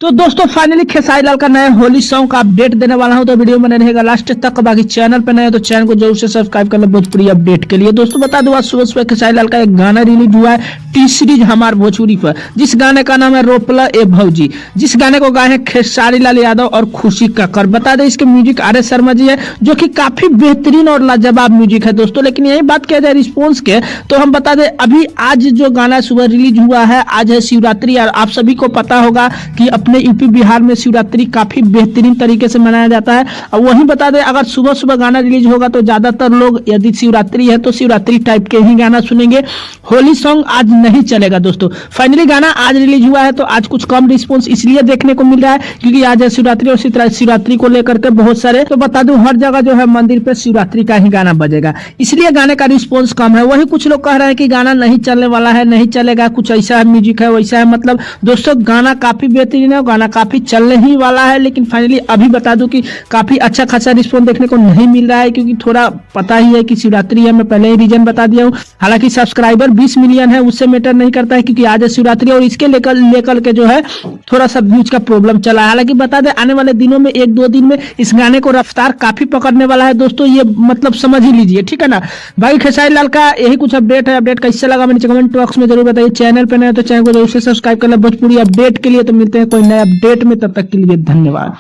तो दोस्तों फाइनली खेसारी लाल का नया होली सॉन्ग का अपडेट देने वाला हूं, तो वीडियो में रहेगा लास्ट तक। बाकी चैनल पे नए तो चैनल को जरूर से सब्सक्राइब कर लो भोजपुरी अपडेट के लिए। दोस्तों बता दूं आज सुबह सुबह खेसारी लाल का एक गाना रिलीज हुआ है टी सीरीज हमार भोजपुरी पर, जिस गाने का नाम है रोपला ए भौजी, जिस गाने को गाए हैं खेसारी लाल यादव और खुशी कक्कर। बता दें इसके music R S Sharma ji है, जो कि काफी बेहतरीन और लाजवाब म्यूजिक है दोस्तों। लेकिन यही बात किया जाए रिस्पॉन्स के, तो हम बता दें अभी आज जो गाना सुबह रिलीज हुआ है, आज है शिवरात्रि। और आप सभी को पता होगा कि अपने यूपी बिहार में शिवरात्रि काफी बेहतरीन तरीके से मनाया जाता है। और वहीं बता दें अगर सुबह सुबह गाना रिलीज होगा तो ज्यादातर लोग यदि शिवरात्रि है तो शिवरात्रि टाइप के ही गाना सुनेंगे, होली सॉन्ग आज नहीं चलेगा दोस्तों। फाइनली गाना आज रिलीज हुआ है, तो आज कुछ कम रिस्पॉन्स इसलिए देखने को मिल रहा है क्योंकि आज है शिवरात्रि, और शिवरात्रि को लेकर के बहुत सारे, तो बता दूं हर जगह जो है मंदिर पे शिवरात्रि का ही गाना बजेगा, इसलिए गाने का रिस्पॉन्स कम है। वही कुछ लोग कह रहे हैं कि गाना नहीं चलने वाला है, नहीं चलेगा, कुछ ऐसा है, म्यूजिक है वैसा है। मतलब दोस्तों गाना काफी बेहतरीन है, गाना काफी चलने ही वाला है। लेकिन फाइनली अभी बता दूं कि काफी अच्छा खासा रिस्पॉन्स देखने को नहीं मिल रहा है, क्योंकि थोड़ा पता ही है कि शिवरात्रि है, मैं पहले ही रीजन बता दिया हूं। हालांकि सब्सक्राइबर 20 मिलियन है, उससे मैटर नहीं करता है क्योंकि आज है शिवरात्रि, और इसके लेकर के जो है थोड़ा सा व्यूज का प्रॉब्लम चला है। हालांकि बता दें आने वाले दिनों में 1-2 दिन में इस गाने को रफ्तार काफी पकड़ने वाला है दोस्तों, ये मतलब समझ ही लीजिए, ठीक है ना। भाई खेसारी लाल का यही कुछ अपडेट है। अपडेट कैसे लगा मैंने कमेंट बॉक्स में जरूर बताइए। चैनल पे नए तो चैनल को जरूर से सब्सक्राइब कर ले भोजपुरी अपडेट के लिए। तो मिलते हैं कोई नए अपडेट में, तब तक के लिए धन्यवाद।